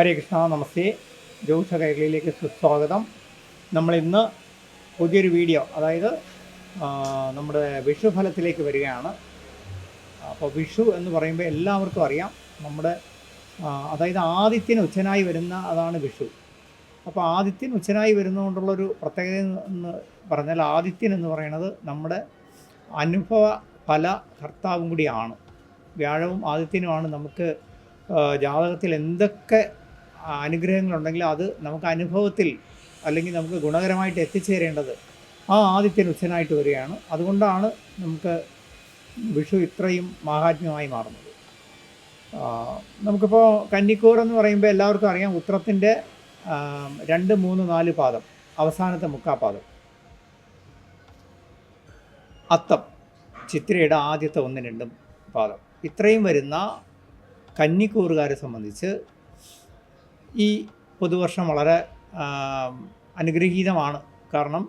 ഹരേ കൃഷ്ണ, നമസ്തേ. ജ്യോതിഷ കൈകളിലേക്ക് സുസ്വാഗതം. നമ്മളിന്ന് പുതിയൊരു വീഡിയോ, അതായത് നമ്മുടെ വിഷു ഫലത്തിലേക്ക് വരികയാണ്. അപ്പോൾ വിഷു എന്ന് പറയുമ്പോൾ എല്ലാവർക്കും അറിയാം, നമ്മുടെ അതായത് ആദിത്യന് ഉച്ചനായി വരുന്ന അതാണ് വിഷു. അപ്പോൾ ആദിത്യൻ ഉച്ചനായി വരുന്നതുകൊണ്ടുള്ളൊരു പ്രത്യേകത എന്ന് പറഞ്ഞാൽ, ആദിത്യൻ എന്ന് പറയുന്നത് നമ്മുടെ അനുഭവ ഫല കർത്താവും കൂടിയാണ്. വ്യാഴവും ആദിത്യനുമാണ് നമുക്ക് ജാതകത്തിൽ എന്തൊക്കെ അനുഗ്രഹങ്ങളുണ്ടെങ്കിലും അത് നമുക്ക് അനുഭവത്തിൽ അല്ലെങ്കിൽ നമുക്ക് ഗുണകരമായിട്ട് എത്തിച്ചേരേണ്ടത് ആ ആദിത്യൻ ഉച്ചനായിട്ട് വരികയാണ്. അതുകൊണ്ടാണ് നമുക്ക് വിഷു ഇത്രയും മാഹാത്മ്യമായി മാറുന്നത്. നമുക്കിപ്പോൾ കന്നിക്കൂർ എന്ന് പറയുമ്പോൾ എല്ലാവർക്കും അറിയാം, ഉത്രത്തിൻ്റെ 2, 3, 4 പാദം, അവസാനത്തെ മുക്കാപ്പാദം. അത്തം ചിത്രയുടെ ആദ്യത്തെ 1, 2 പാദം. ഇത്രയും വരുന്ന കന്നിക്കൂറുകാരെ സംബന്ധിച്ച് ഈ പുതുവർഷം വളരെ അനുഗ്രഹീതമാണ്. കാരണം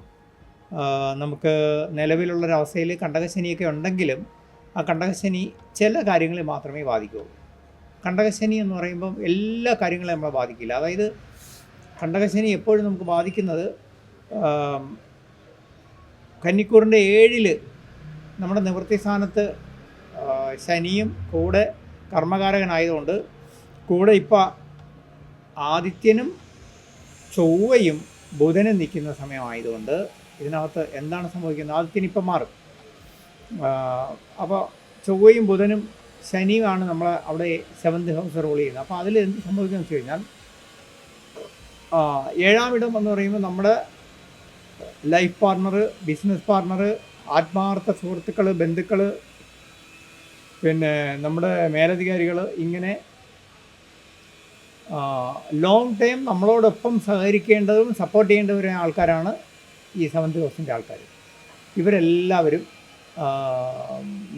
നമുക്ക് നിലവിലുള്ളൊരവസ്ഥയിൽ കണ്ടകശനിയൊക്കെ ഉണ്ടെങ്കിലും ആ കണ്ടകശനി ചില കാര്യങ്ങളിൽ മാത്രമേ ബാധിക്കുകയുള്ളൂ. കണ്ടകശനി എന്ന് പറയുമ്പം എല്ലാ കാര്യങ്ങളും നമ്മളെ ബാധിക്കില്ല. അതായത് കണ്ടകശനി എപ്പോഴും നമുക്ക് ബാധിക്കുന്നത് കന്നിക്കൂറിൻ്റെ 7 നമ്മുടെ നിവൃത്തി സ്ഥാനത്ത് ശനിയും കൂടെ കർമ്മകാരകനായതുകൊണ്ട് കൂടെ ഇപ്പോൾ ആദിത്യനും ചൊവ്വയും ബുധനും നിൽക്കുന്ന സമയമായതുകൊണ്ട് ഇതിനകത്ത് എന്താണ് സംഭവിക്കുന്നത്? ആദിത്യൻ ഇപ്പം മാറും. അപ്പോൾ ചൊവ്വയും ബുധനും ശനിയുമാണ് നമ്മളെ അവിടെ 7th ഹൗസ് റോൾ ചെയ്യുന്നത്. അപ്പോൾ അതിൽ എന്ത് സംഭവിക്കുമെന്ന് വെച്ച് കഴിഞ്ഞാൽ, 7ാം ഇടം എന്ന് പറയുമ്പോൾ നമ്മുടെ ലൈഫ് പാർട്ണർ, ബിസിനസ് പാർട്ണർ, ആത്മാർത്ഥ സുഹൃത്തുക്കൾ, ബന്ധുക്കൾ, പിന്നെ നമ്മുടെ മേലധികാരികൾ, ഇങ്ങനെ ലോങ് ടൈം നമ്മളോടൊപ്പം സഹകരിക്കേണ്ടതും സപ്പോർട്ട് ചെയ്യേണ്ടവരും ആൾക്കാരാണ് ഈ 7th ഹൗസിൻ്റെ ആൾക്കാർ. ഇവരെല്ലാവരും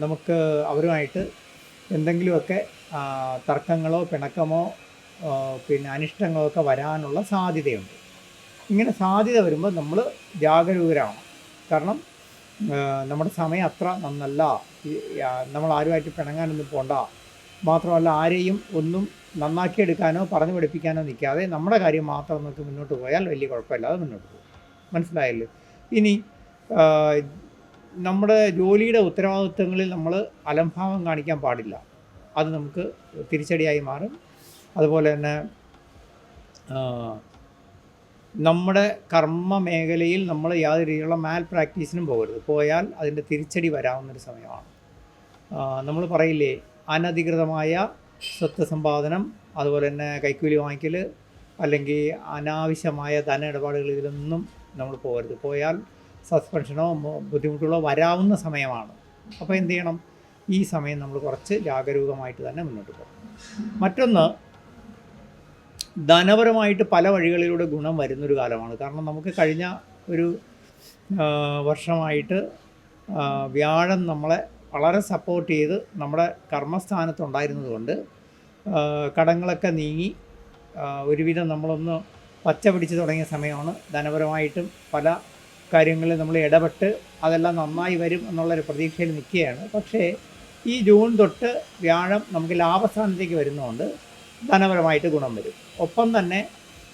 നമുക്ക് അവരുമായിട്ട് എന്തെങ്കിലുമൊക്കെ തർക്കങ്ങളോ പിണക്കമോ പിന്നെ അനിഷ്ടങ്ങളോ ഒക്കെ വരാനുള്ള സാധ്യതയുണ്ട്. ഇങ്ങനെ സാധ്യത വരുമ്പോൾ നമ്മൾ ജാഗരൂകരാണ്. കാരണം നമ്മുടെ സമയം അത്ര നന്നല്ല. നമ്മൾ ആരുമായിട്ട് പിണങ്ങാനൊന്നും പോണ്ട. മാത്രമല്ല, ആരെയും ഒന്നും നന്നാക്കിയെടുക്കാനോ പറഞ്ഞു പഠിപ്പിക്കാനോ നിൽക്കാതെ നമ്മുടെ കാര്യം മാത്രം നോക്കി മുന്നോട്ട് പോയാൽ വലിയ കുഴപ്പമില്ലാതെ മുന്നോട്ട് പോകും. മനസ്സിലായല്ലോ? ഇനി നമ്മുടെ ജോലിയുടെ ഉത്തരവാദിത്വങ്ങളിൽ നമ്മൾ അലംഭാവം കാണിക്കാൻ പാടില്ല. അത് നമുക്ക് തിരിച്ചടിയായി മാറും. അതുപോലെ തന്നെ നമ്മുടെ കർമ്മ മേഖലയിൽ നമ്മൾ യാതൊരു രീതിയിലുള്ള മാൽ പ്രാക്ടീസിനും പോകരുത്. പോയാൽ അതിൻ്റെ തിരിച്ചടി വരാവുന്നൊരു സമയമാണ്. നമ്മൾ പറയില്ലേ, അനധികൃതമായ സ്വത്ത് സമ്പാദനം, അതുപോലെ തന്നെ കൈക്കൂലി വാങ്ങിക്കൽ, അല്ലെങ്കിൽ അനാവശ്യമായ ധന ഇടപാടുകൾ, ഇതിലൊന്നും നമ്മൾ പോകരുത്. പോയാൽ സസ്പെൻഷനോ ബുദ്ധിമുട്ടുകളോ വരാവുന്ന സമയമാണ്. അപ്പോൾ എന്ത് ചെയ്യണം? ഈ സമയം നമ്മൾ കുറച്ച് ജാഗരൂകമായിട്ട് തന്നെ മുന്നോട്ട് പോകണം. മറ്റൊന്ന്, ധനപരമായിട്ട് പല വഴികളിലൂടെ ഗുണം വരുന്നൊരു കാലമാണ്. കാരണം നമുക്ക് കഴിഞ്ഞ ഒരു വർഷമായിട്ട് വ്യാഴം നമ്മളെ വളരെ സപ്പോർട്ട് ചെയ്ത് നമ്മുടെ കർമ്മസ്ഥാനത്തുണ്ടായിരുന്നത് കൊണ്ട് കടങ്ങളൊക്കെ നീങ്ങി ഒരുവിധം നമ്മളൊന്ന് പച്ച പിടിച്ച് തുടങ്ങിയ സമയമാണ്. ധനപരമായിട്ടും പല കാര്യങ്ങളിൽ നമ്മൾ ഇടപെട്ട് അതെല്ലാം നന്നായി വരും എന്നുള്ളൊരു പ്രതീക്ഷയിൽ നിൽക്കുകയാണ്. പക്ഷേ ഈ ജൂൺ തൊട്ട് വ്യാഴം നമുക്ക് ലാഭസ്ഥാനത്തേക്ക് വരുന്നതുകൊണ്ട് ധനപരമായിട്ട് ഗുണം വരും. ഒപ്പം തന്നെ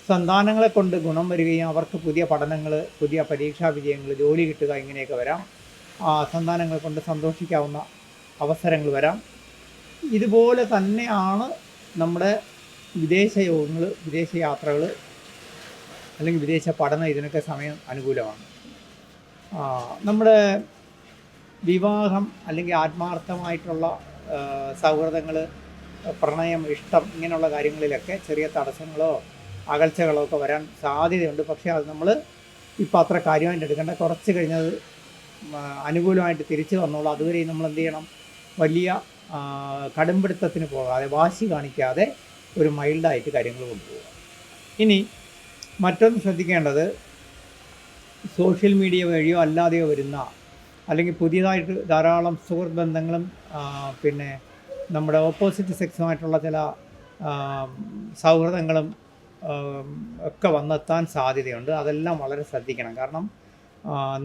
സന്താനങ്ങളെ കൊണ്ട് ഗുണം വരികയും അവർക്ക് പുതിയ പഠനങ്ങൾ, പുതിയ പരീക്ഷാ വിജയങ്ങൾ, ജോലി കിട്ടുക, ഇങ്ങനെയൊക്കെ വരാം. സന്താനങ്ങളെ കൊണ്ട് സന്തോഷിക്കാവുന്ന അവസരങ്ങൾ വരാം. ഇതുപോലെ തന്നെയാണ് നമ്മുടെ വിദേശ യോഗങ്ങൾ, വിദേശ യാത്രകൾ, അല്ലെങ്കിൽ വിദേശ പഠനം, ഇതിനൊക്കെ സമയം അനുകൂലമാണ്. നമ്മുടെ വിവാഹം അല്ലെങ്കിൽ ആത്മാർത്ഥമായിട്ടുള്ള സൗഹൃദങ്ങൾ, പ്രണയം, ഇഷ്ടം, ഇങ്ങനെയുള്ള കാര്യങ്ങളിലൊക്കെ ചെറിയ തടസ്സങ്ങളോ അകൽച്ചകളോ ഒക്കെ വരാൻ സാധ്യതയുണ്ട്. പക്ഷേ അത് നമ്മൾ ഇപ്പോൾ അത്ര കാര്യമായിട്ട് എടുക്കേണ്ട. കുറച്ച് കഴിഞ്ഞത് അനുകൂലമായിട്ട് തിരിച്ചു വന്നോളൂ. അതുവരെയും നമ്മൾ എന്ത് ചെയ്യണം? വലിയ കടുംപിടുത്തത്തിന് പോകാതെ, വാശി കാണിക്കാതെ ഒരു മൈൽഡായിട്ട് കാര്യങ്ങൾ കൊണ്ടുപോകുക. ഇനി മറ്റൊന്ന് ശ്രദ്ധിക്കേണ്ടത്, സോഷ്യൽ മീഡിയ വഴിയോ അല്ലാതെയോ വരുന്ന, അല്ലെങ്കിൽ പുതിയതായിട്ട് ധാരാളം സുഹൃത്ത് ബന്ധങ്ങളും പിന്നെ നമ്മുടെ ഓപ്പോസിറ്റ് സെക്സുമായിട്ടുള്ള ചില സൗഹൃദങ്ങളും ഒക്കെ വന്നെത്താൻ സാധ്യതയുണ്ട്. അതെല്ലാം വളരെ ശ്രദ്ധിക്കണം. കാരണം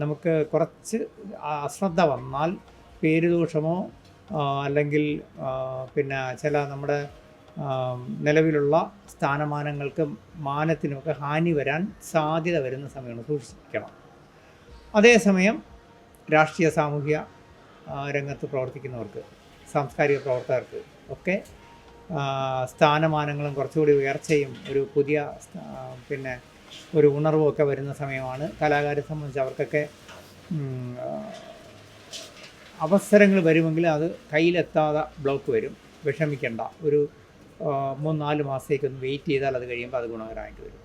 നമുക്ക് കുറച്ച് അശ്രദ്ധ വന്നാൽ പേരുദോഷമോ അല്ലെങ്കിൽ പിന്നെ ചില നമ്മുടെ നിലവിലുള്ള സ്ഥാനമാനങ്ങൾക്കും മാനത്തിനുമൊക്കെ ഹാനി വരാൻ സാധ്യത വരുന്ന സമയമാണ്, സൂക്ഷിക്കണം. അതേസമയം രാഷ്ട്രീയ സാമൂഹിക രംഗത്ത് പ്രവർത്തിക്കുന്നവർക്ക്, സാംസ്കാരിക പ്രവർത്തകർക്ക് ഒക്കെ സ്ഥാനമാനങ്ങളും കുറച്ചുകൂടി ഉയർച്ചയും ഒരു പുതിയ പിന്നെ ഒരു ഉണർവുമൊക്കെ വരുന്ന സമയമാണ്. കലാകാരെ സംബന്ധിച്ച് അവർക്കൊക്കെ അവസരങ്ങൾ വരുമെങ്കിൽ അത് കയ്യിലെത്താതെ ബ്ലോക്ക് വരും. വിഷമിക്കേണ്ട, ഒരു 3-4 മാസത്തേക്കൊന്ന് വെയിറ്റ് ചെയ്താൽ അത് കഴിയുമ്പോൾ അത് ഗുണകരമായിട്ട് വരും.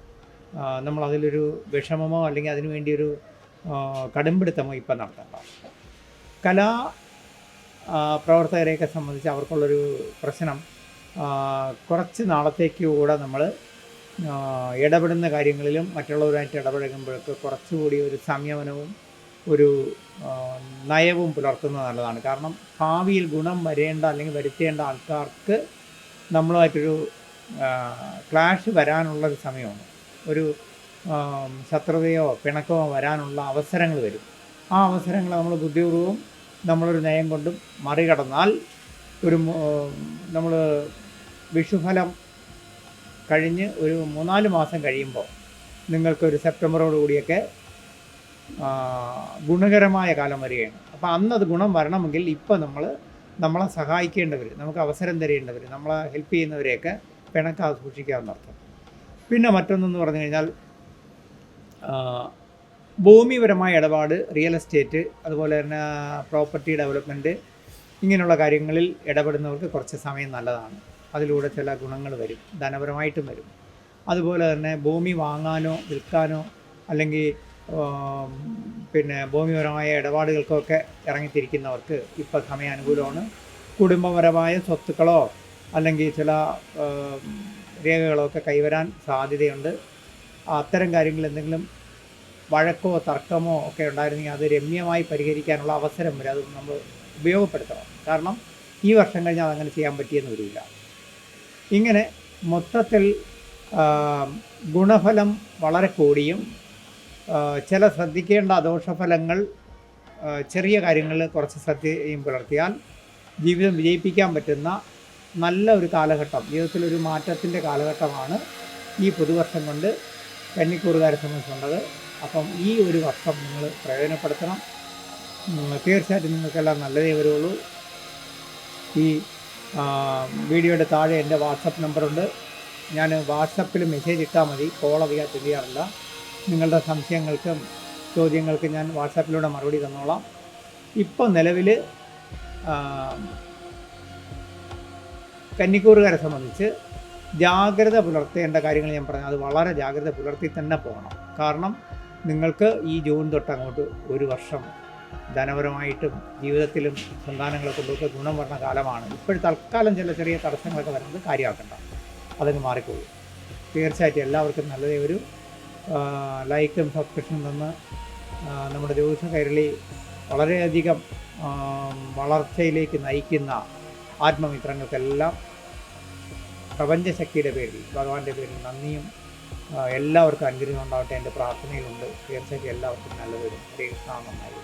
നമ്മളതിലൊരു വിഷമമോ അല്ലെങ്കിൽ അതിനു വേണ്ടിയൊരു കടുംപിടുത്തമോ ഇപ്പം നടത്തണ്ട. കലാ പ്രവർത്തകരെയൊക്കെ സംബന്ധിച്ച് അവർക്കുള്ളൊരു പ്രശ്നം, കുറച്ച് നാളത്തേക്ക് കൂടെ നമ്മൾ ഇടപെടുന്ന കാര്യങ്ങളിലും മറ്റുള്ളവരുമായിട്ട് ഇടപഴകുമ്പോഴൊക്കെ കുറച്ചുകൂടി ഒരു സംയമനവും ഒരു നയവും പുലർത്തുന്നത് നല്ലതാണ്. കാരണം ഭാവിയിൽ ഗുണം വരേണ്ട അല്ലെങ്കിൽ വരുത്തേണ്ട ആൾക്കാർക്ക് നമ്മളുമായിട്ടൊരു ക്ലാഷ് വരാനുള്ളൊരു സമയമാണ്. ഒരു ശത്രുതയോ പിണക്കമോ വരാനുള്ള അവസരങ്ങൾ വരും. ആ അവസരങ്ങൾ നമ്മൾ ബുദ്ധിപൂർവ്വം നമ്മളൊരു നയം കൊണ്ടും മറികടന്നാൽ ഒരു നമ്മൾ വിഷുഫലം കഴിഞ്ഞ് ഒരു 3-4 മാസം കഴിയുമ്പോൾ നിങ്ങൾക്കൊരു സെപ്റ്റംബറോട് കൂടിയൊക്കെ ഗുണകരമായ കാലം വരികയാണ്. അപ്പോൾ അന്നത് ഗുണം വരണമെങ്കിൽ ഇപ്പോൾ നമ്മളെ സഹായിക്കേണ്ടവർ, നമുക്ക് അവസരം തരേണ്ടവർ, നമ്മളെ ഹെൽപ്പ് ചെയ്യുന്നവരെയൊക്കെ പിണക്കാതെ സൂക്ഷിക്കാമെന്നർത്ഥം. പിന്നെ മറ്റൊന്നെന്ന് പറഞ്ഞു കഴിഞ്ഞാൽ ഭൂമിപരമായ ഇടപാട്, റിയൽ എസ്റ്റേറ്റ്, അതുപോലെ തന്നെ പ്രോപ്പർട്ടി ഡെവലപ്മെൻറ്റ്, ഇങ്ങനെയുള്ള കാര്യങ്ങളിൽ ഇടപെടുന്നവർക്ക് കുറച്ച് സമയം നല്ലതാണ്. അതിലൂടെ ചില ഗുണങ്ങൾ വരും, ധനപരമായിട്ടും വരും. അതുപോലെ തന്നെ ഭൂമി വാങ്ങാനോ വിൽക്കാനോ അല്ലെങ്കിൽ പിന്നെ ഭൂമിപരമായ ഇടപാടുകൾക്കൊക്കെ ഇറങ്ങിത്തിരിക്കുന്നവർക്ക് ഇപ്പോൾ സമയം അനുകൂലമാണ്. കുടുംബപരമായ സ്വത്തുക്കളോ അല്ലെങ്കിൽ ചില രേഖകളോ ഒക്കെ കൈവരാൻ സാധ്യതയുണ്ട്. അത്തരം കാര്യങ്ങളിൽ എന്തെങ്കിലും വഴക്കോ തർക്കമോ ഒക്കെ ഉണ്ടായിരുന്നെങ്കിൽ അത് രമ്യമായി പരിഹരിക്കാനുള്ള അവസരം വരെ അത് നമ്മൾ ഉപയോഗപ്പെടുത്തണം. കാരണം ഈ വർഷം കഴിഞ്ഞാൽ അതങ്ങനെ ചെയ്യാൻ പറ്റിയെന്ന് വരില്ല. ഇങ്ങനെ മൊത്തത്തിൽ ഗുണഫലം വളരെ കൂടിയും ചില ശ്രദ്ധിക്കേണ്ട ദോഷഫലങ്ങൾ, ചെറിയ കാര്യങ്ങളിൽ കുറച്ച് ശ്രദ്ധയും പുലർത്തിയാൽ ജീവിതം വിജയിപ്പിക്കാൻ പറ്റുന്ന നല്ല ഒരു കാലഘട്ടം, ജീവിതത്തിലൊരു മാറ്റത്തിൻ്റെ കാലഘട്ടമാണ് ഈ പുതുവർഷം കൊണ്ട് കന്നിക്കൂറുകാരെ സംബന്ധിച്ചുള്ളത്. അപ്പം ഈ ഒരു വർഷം നിങ്ങൾ പ്രയോജനപ്പെടുത്തണം. തീർച്ചയായിട്ടും നിങ്ങൾക്കെല്ലാം നല്ലതേ വരുള്ളൂ. ഈ വീഡിയോയുടെ താഴെ എൻ്റെ വാട്സപ്പ് നമ്പറുണ്ട്. ഞാൻ വാട്സപ്പിൽ മെസ്സേജ് ഇട്ടാൽ മതി, കോൾ അധികം ചെയ്യാറില്ല. നിങ്ങളുടെ സംശയങ്ങൾക്കും ചോദ്യങ്ങൾക്കും ഞാൻ വാട്സാപ്പിലൂടെ മറുപടി തന്നോളാം. ഇപ്പോൾ നിലവിൽ കന്നിക്കൂറുകാരെ സംബന്ധിച്ച് ജാഗ്രത പുലർത്തേണ്ട കാര്യങ്ങൾ ഞാൻ പറഞ്ഞു. അത് വളരെ ജാഗ്രത പുലർത്തി തന്നെ പോകണം. കാരണം നിങ്ങൾക്ക് ഈ ജൂൺ തൊട്ട് അങ്ങോട്ട് ഒരു വർഷം ധനപരമായിട്ടും ജീവിതത്തിലും സന്താനങ്ങളെ കൊണ്ടൊക്കെ ഗുണം വരുന്ന കാലമാണ്. ഇപ്പോൾ തൽക്കാലം ചില ചെറിയ തടസ്സങ്ങളൊക്കെ വരുന്നത് കാര്യമാക്കണ്ട, അതങ്ങ് മാറിക്കോളൂ. തീർച്ചയായിട്ടും എല്ലാവർക്കും നല്ലതേ ഒരു ലൈക്കും സബ്സ്ക്രിപ്ഷനും തന്ന് നമ്മുടെ ജ്യോതിഷ കൈരളി വളരെയധികം വളർച്ചയിലേക്ക് നയിക്കുന്ന ആത്മമിത്രങ്ങൾക്കെല്ലാം പ്രപഞ്ചശക്തിയുടെ പേരിൽ, ഭഗവാന്റെ പേരിൽ നന്ദിയും എല്ലാവർക്കും അനുഗ്രഹം ഉണ്ടാവട്ടെ എൻ്റെ പ്രാർത്ഥനയിലുണ്ട്. തീർച്ചയായിട്ടും എല്ലാവർക്കും നല്ലതൊരു ഹരേ കൃഷ്ണ നന്നായി.